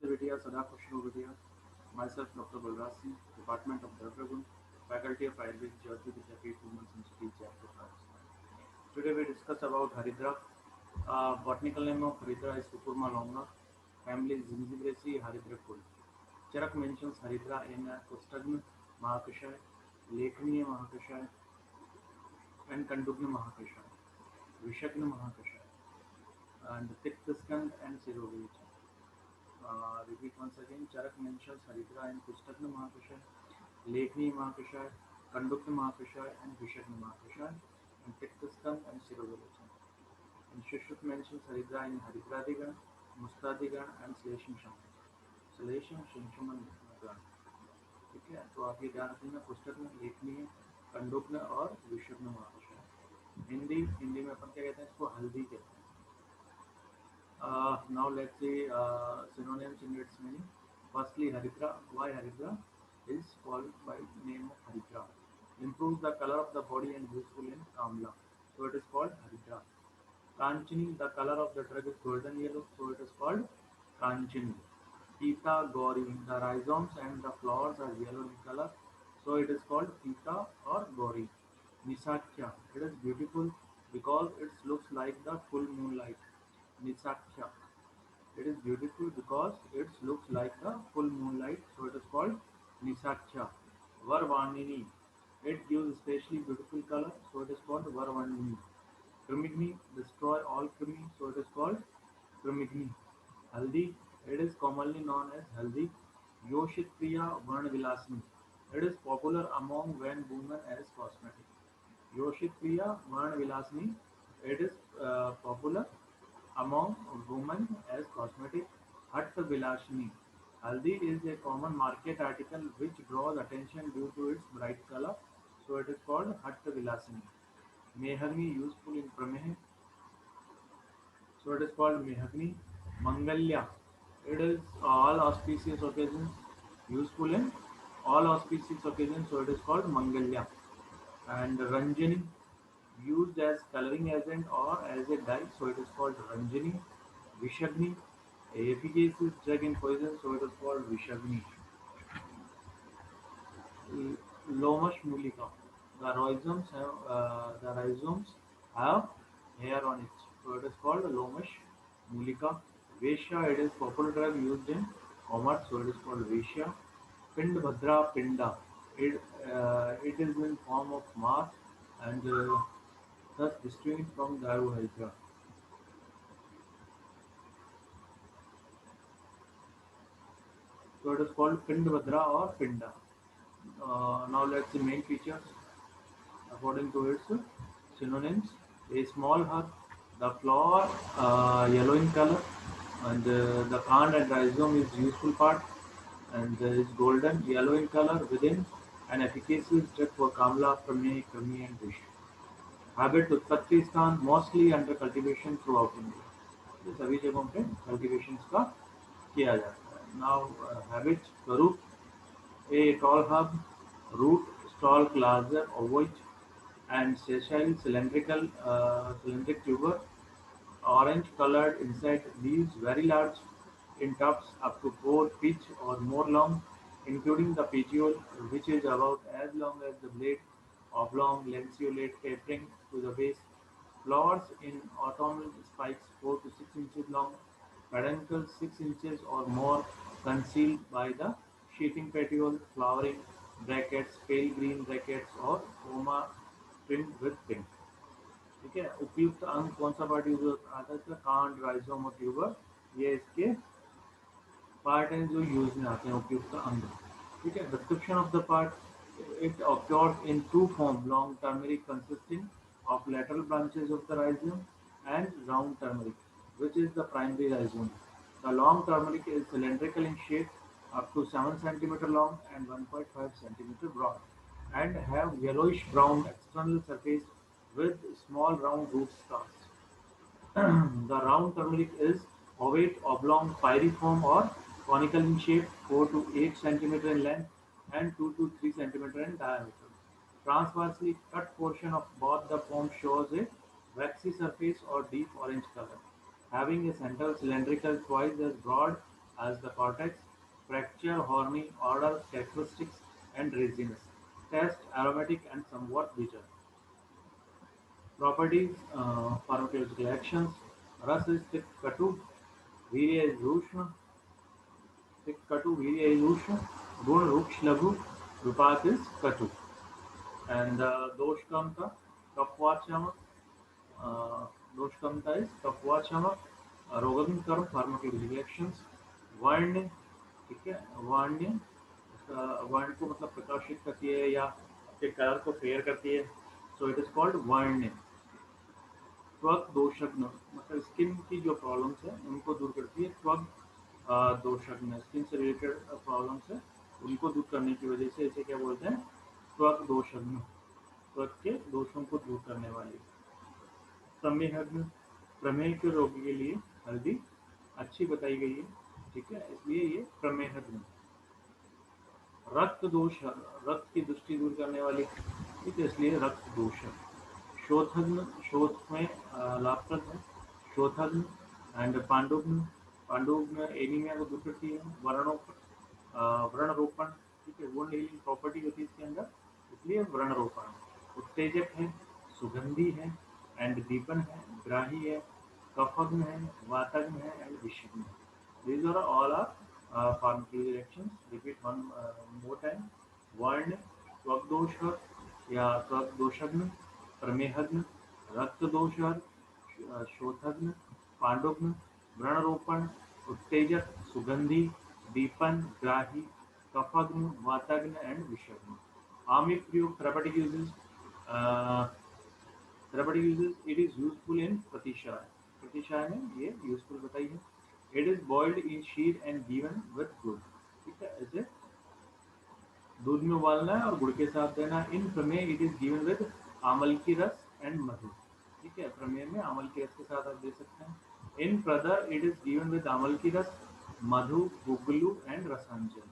Vidya Sada Vidya, myself Dr. Balraj Singh, Department of Dragon, Faculty of Ayurvedic Jyoti Vidyapeeth Women's Institute, Jaipur, Rajasthan. Today we discuss about Haridra. Botanical name of Haridra is Cucurma longa. Family is Zingibraceae Haridracul. Charak mentions Haridra in Kostagna Mahakashaya, Lekhaniya Mahakashaya, and Kandugna Mahakashaya, Vishagna Mahakashaya, and Tiktaskand and Sirovich. Repeat once again. Charak mentions Haridra and Kushtagna Mahakashaya, Lekhni Mahakashaya, Kandukta Mahakashaya, and Vishagna Mahakashaya, and Tiktaskan and Sirovilachan. And Shushut mentions Haridra in Haridradigan, Mustadigan, and Sleshim Shaman. Sleshim Shinshaman Gan. ठीक है, तो आप ये ध्यान रखना पुस्तक में लेखनी है कंडुक में और विशुद्ध में महाविषय हिंदी हिंदी में अपन क्या कहते हैं इसको हल्दी कहते हैं. Now let's see synonyms in its meaning. Firstly, Haridra. Why Haridra is called by name of Haridra. Improves the color of the body and useful in Kamla. So it is called Haridra. Kanchini. The color of the drug is golden yellow. So it is called Kanchini. Pita Gauri. The rhizomes and the flowers are yellow in color. So it is called Pita or Gauri. Nisakya. It is beautiful because it looks like the full moonlight. Nisakya. It is beautiful because it looks like the full moonlight, so it is called Nisakya. Varvanini. It gives especially beautiful color, so it is called Varvanini. Krimigni. Destroy all krimi, so it is called Krimigni. Haldi. It is commonly known as Haldi. Yoshit Priya Varnvilasini. It is popular among men women as cosmetic. Yoshit Priya Varnvilasini. It is popular among women as cosmetic. Hatt Vilashini. Haldi is a common market article which draws attention due to its bright color, so it is called Hatt Vilasini. Mehagni useful in Prameh, so it is called Mehagni. Mangalya. It is all auspicious occasions, useful in all auspicious occasions, so it is called Mangalya. And Ranjani, used as coloring agent or as a dye, so it is called Ranjani. Vishagni, efficacious drug in poison, so it is called Vishagni. Lomash Mulika, the rhizomes have hair on it, so it is called Lomash Mulika. Vesha, it is popular drug used in commerce, so it is called Vesha. Pindbhadra Pinda, it is in form of mass and thus distinct from Daru Hydra. So it is called Pindbhadra or Pinda. Now let's see main features according to its synonyms. A small herb, the flower yellow in color, and the plant and rhizome is useful part, and is golden yellow in color within, an efficacious drug for Kamla, Prameh, Krami, and Vish. Habit उत्पत्ति स्थान mostly under cultivation throughout India. ये सभी जगहों पे cultivation का किया जाता है. Now habit स्वरूप a tall herb, root, stalk larger, ovoid, and sessile cylindric tuber, orange colored inside leaves, very large in tufts up to 4 pitch or more long, including the petiole, which is about as long as the blade, oblong, lanceolate, tapering to the base. Flowers in autumnal spikes 4 to 6 inches long, peduncles 6 inches or more, concealed by the sheathing petiole, flowering brackets, pale green brackets or coma trimmed with pink. ठीक है, उपयुक्त अंग कौन सा part use आता है इसका? कांड, राइजोम और ट्यूबर, ये इसके पार्ट हैं जो यूज में आते हैं उपयुक्त अंग. ठीक है, description of the part. It occurs in two forms: long turmeric consisting of lateral branches of the rhizome and round turmeric, which is the primary rhizome. The long turmeric is cylindrical in shape, up to 7 centimeter long and 1.5 centimeter broad, and have yellowish brown external surface with small round root stars. The round turmeric is ovate, oblong, pyriform or conical in shape, 4 to 8 centimeter in length and 2 to 3 centimeter in diameter. Transversely cut portion of both the forms shows a waxy surface or deep orange color, having a central cylindrical twice as broad as the cortex, fracture, horny, odor, characteristics, and resinous. Taste, aromatic, and somewhat bitter. Properties, pharmacological actions. Ras is thick, katu. Virya is rushna. Thick, katu. Virya is rushna. Gun, ruksh, laghu. Rupat is katu. And doshkamta, kapvachama. दोषकमता is कफवाचमक रोगन कर्म pharmacological actions वार्ण्य ठीक है वार्ण्य वर्ण को मतलब प्रकाशित करती है या आपके कलर को फेयर करती है सो इट इज कॉल्ड वार्ण्य त्वक दोषग्न मतलब स्किन की जो प्रॉब्लम्स है उनको दूर करती है त्वक दोषग्न स्किन से रिलेटेड प्रॉब्लम्स है उनको दूर करने की वजह से इसे क्या बोलते हैं त्वक दोषग्न त्वक के दोषों को दूर करने वाली प्रमेहग्न प्रमेह के रोगी के लिए हल्दी अच्छी बताई गई है ठीक है इसलिए ये प्रमेहग्न रक्त दोष रक्त की दृष्टि दूर करने वाली ठीक है इसलिए रक्त दोष शोथग्न शोथ में लाभप्रद है शोथग्न एंड पांडुग्न पांडुग्न एनीमिया को दूर करती है व्रण रोपण ठीक है वुंड हीलिंग प्रॉपर्टी होती है इसके अंदर इसलिए व्रण रोपण उत्तेजक है सुगंधी है एंड दीपन है ग्राही है कफग्न है वातग्न है एंड विषग्न है these are all are pharmacological actions repeat one more time वर्ण त्वक दोष या त्वक दोषग्न प्रमेहग्न रक्त दोष शोथग्न पांडुग्न व्रणरोपण उत्तेजक सुगंधी दीपन ग्राही कफग्न वातग्न एंड विषग्न आमिक प्रयोग therapeutic uses therapeutic uses it is useful in प्रतिशाय प्रतिशाय में ये यूजफुल बताई है it is boiled in sheet and given with gur ठीक है ऐसे दूध में उबालना है और गुड़ के साथ देना है इन प्रमेय इट इज गिवन विद आमल की रस एंड मधु ठीक है प्रमेय में आमल की रस के साथ आप दे सकते हैं इन प्रदर इट इज गिवन विद आमल की रस मधु गुगलू एंड रसांजन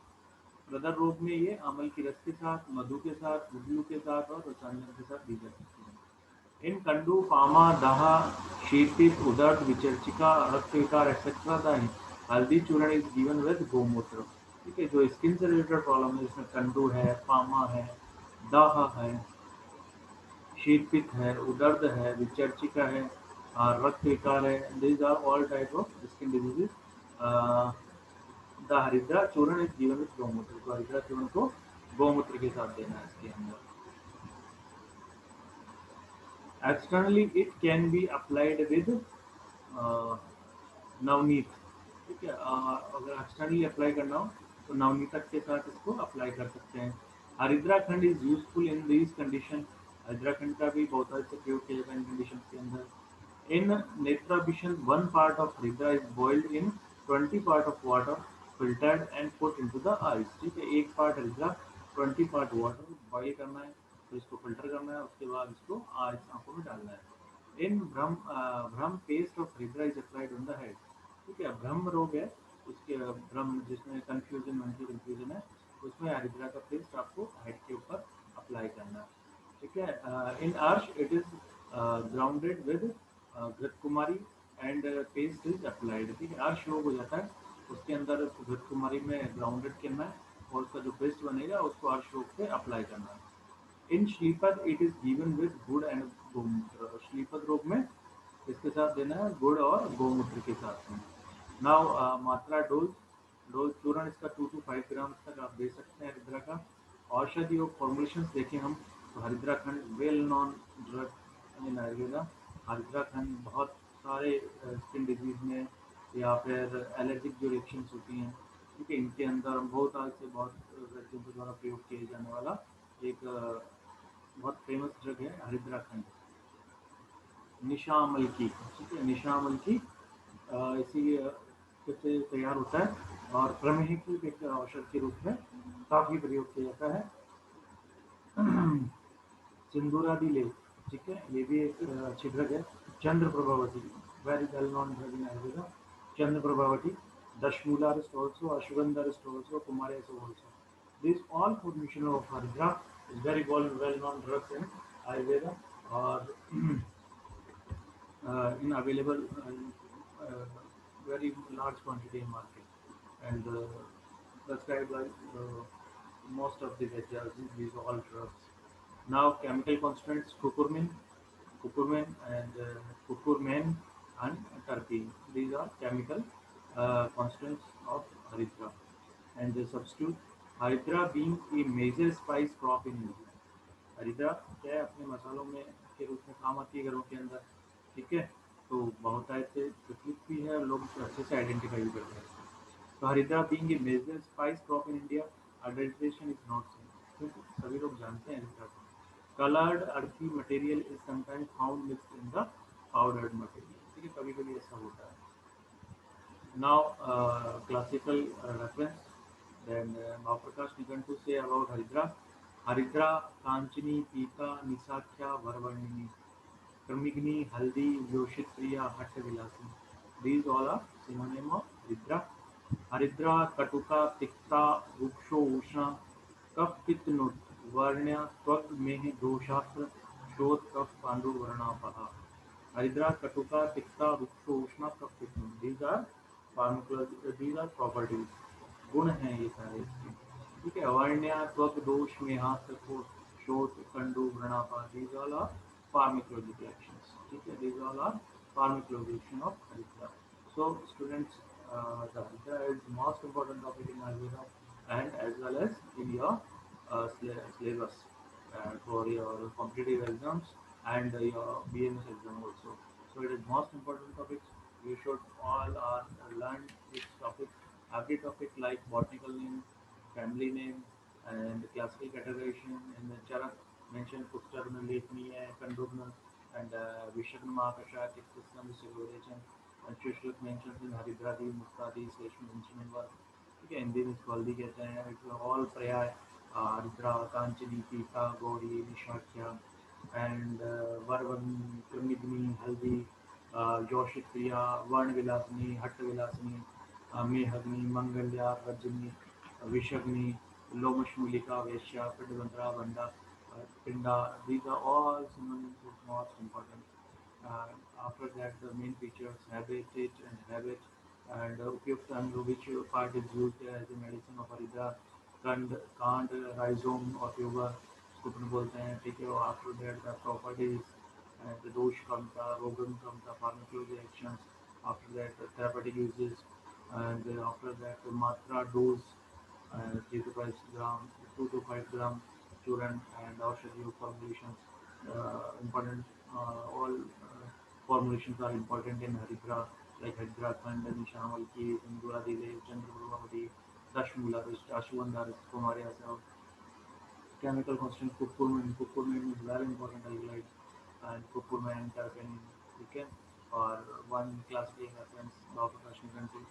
प्रदर रोग में ये आमल की रस के साथ मधु के साथ गुगलू के साथ और रसांजन के साथ दी जा सकती है इन कंडू पामा दहा शीतपित्त उदर विचर्चिका रक्त विकार एक्सेट्रा दाही हल्दी चूर्ण इज गिवन विद गोमूत्र ठीक है जो स्किन से रिलेटेड प्रॉब्लम है जिसमें कंडू है पामा है दाह है शीतपित्त है उदर्द है विचर्चिका है और रक्त विकार है these are all type of skin diseases the हरिद्रा चूर्ण इज गिवन विद गौमूत्र तो हरिद्रा चूर्ण को गौमूत्र के साथ देना है इसके अंदर externally it can be applied with Navneet ठीक है अगर एक्सटर्नली अप्लाई करना हो तो नवनीतक के साथ इसको अप्लाई कर सकते हैं Haridrakhand is useful in this condition Haridrakhand का भी बहुत अच्छे प्रयोग किया जाता है इन कंडीशन के अंदर इन नेत्राभिषण one part of Haridra is boiled in 20 part of water filtered and put into the ice ठीक है एक पार्ट हरिद्रा 20 पार्ट वाटर बॉइल करना है तो इसको फिल्टर करना है उसके बाद इसको आइस आंखों में डालना है इन भ्रम paste of Haridra is applied on the head ठीक है भ्रम रोग है उसके भ्रम जिसमें कंफ्यूजन मेंटल कंफ्यूजन है उसमें हरिद्रा का पेस्ट आपको हेड के ऊपर अप्लाई करना है ठीक है इन अर्श इट इज ग्राउंडेड विद घृत कुमारी एंड पेस्ट इज अप्लाइड ठीक है अर्श रोग हो जाता है उसके अंदर घृत कुमारी में ग्राउंडेड करना है और उसका जो पेस्ट बनेगा उसको अर्श रोग पे अप्लाई करना है इन श्लीपद इट इज गिवन विद गुड़ एंड गोमूत्र श्लीपद रोग में इसके साथ देना है गुड़ और गोमूत्र के साथ में नाउ मात्रा डोज डोज चूर्ण इसका 2 to 5 ग्राम तक आप दे सकते हैं हरिद्रा का औषधि और फॉर्मुलेशन देखें हम तो Haridrakhand well known drug in Ayurveda Haridrakhand बहुत सारे स्किन डिजीज में या फिर एलर्जिक जो रिएक्शंस होती हैं ठीक है इनके अंदर बहुत आज से बहुत वैद्यों के द्वारा प्रयोग किए जाने वाला एक बहुत फेमस ड्रग है हरिद्राखंड निशामल की ठीक है निशामल की इसी से तैयार होता है और प्रमेह की एक औषध के रूप में काफ़ी प्रयोग किया जाता है सिंदूरादि लेप ठीक है ये भी एक अच्छी ड्रग है Chandra Prabhavati very well known drug in Ayurveda Chandra Prabhavati Dashamoolarishta also Ashwagandharishta also Kumar also this all formation of Haridra is very well known drugs in Ayurveda और in available very large quantity in market. and prescribed by most of the veggies, these all drugs. Now chemical constants curcumin curcumin and terpene. These are chemical constants of Haridra. And the substitute Haridra being a major spice crop in India. हरिद्रा क्या है अपने मसालों में के रूप में काम आती है घरों के अंदर। ठीक है, तो बहुतायत से प्रचलित भी है और लोग इसे अच्छे से आइडेंटिफाई भी करते हैं। तो हरिद्रा being a major spice crop in India, identification is not same, क्योंकि सभी लोग जानते हैं हरिद्रा को। Coloured earthy material is sometimes found mixed in the powdered material. ठीक है, कभी कभी ऐसा होता है। Now, classical reference. Then Mahaprakash Nigantu say about Haridra. Haridra, Kanchini, Pita, Nisakhya, Varvarnini, Karmigni, Haldi, Yoshit Priya, Hatta Vilasi. These all are synonym of Haridra. Haridra, Katuka, Tikta, Ruksho, Ushna, Kaf, Pitnut, Varnya, Twag, Meh, Doshastra, Shod, Kaf, Pandu, Varna, Paha. Haridra, Katuka, Tikta, Ruksho, Ushna, Kaf, Pitnut. These are properties, गुण हैं ये सारे इसके। ठीक है, अवर्ण्य त्वक दोष में हाथ को शोथ कंडु व्रणापा, these all are pharmacological actions। ठीक है, these all are pharmacological of Haridra। So students, the Haridra is most important topic in Ayurveda and as well as in your syllabus for your competitive exams and your BMS exam also. So it is most important topic. You should all are learn this topic. Every topic like botanical name, family name, and classical categorization. And the Charak mentioned Pushkarna, Lekniya, Kandurna, and Vishakna Mahakasha, system civilization. And Shushlik mentions in Haridradi, Mustadi, Sleshman, instrument work. ठीक है, हिंदी में इसको हल्दी कहते हैं। It's all पर्याय रुद्रा, कांचनी, पीता, Gauri, निशाख्या and वरवनी, कृमिग्नि, हल्दी, जोशिप्रिया, वर्ण विलासनी, हट्ट विलासनी, मेहग्नि, मंगल्या, रजनी, विषग्नि, लोमशमूलिका, वेश्या, पिंडबंधरा, बंडा, पिंडा। These are all synonyms of most important. After that, the main features habitat and habit and उपयुक्त अंग which part is used as a medicine of हरिद्रा, कंड, कांड, rhizome और tuber उसको अपन बोलते हैं। ठीक है, और after that the properties and the दोष क्षमता, रोगन क्षमता, pharmacology actions, after that the therapeutic uses, and after that the matra dose 3 to 5 gram, 2 to 5 gram churn and aushadhi formulations. Important, all formulations are important in Haridra, like Haridra Khand, Nishamalki, Indura Dile, Chandra Prabhavati, Dashmula, Ashwandhar, Kumaria Sav, chemical constant curcumin. Curcumin is very important alkaloid, and curcumin, terpene, okay, or one classical reference, Dr. Kashmir Country.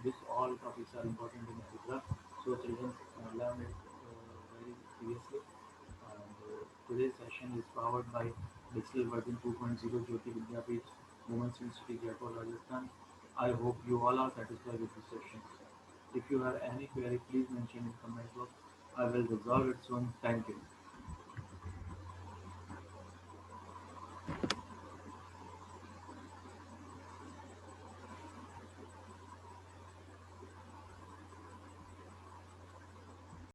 This all topics are important in Hydra, so children learn it very seriously. And today's session is powered by Digital Version 2.0 Jyoti Vidyapeeth, Women's University, Jaipur, Rajasthan. I hope you all are satisfied with this session. If you have any query, please mention in comment box. I will resolve it soon. Thank you.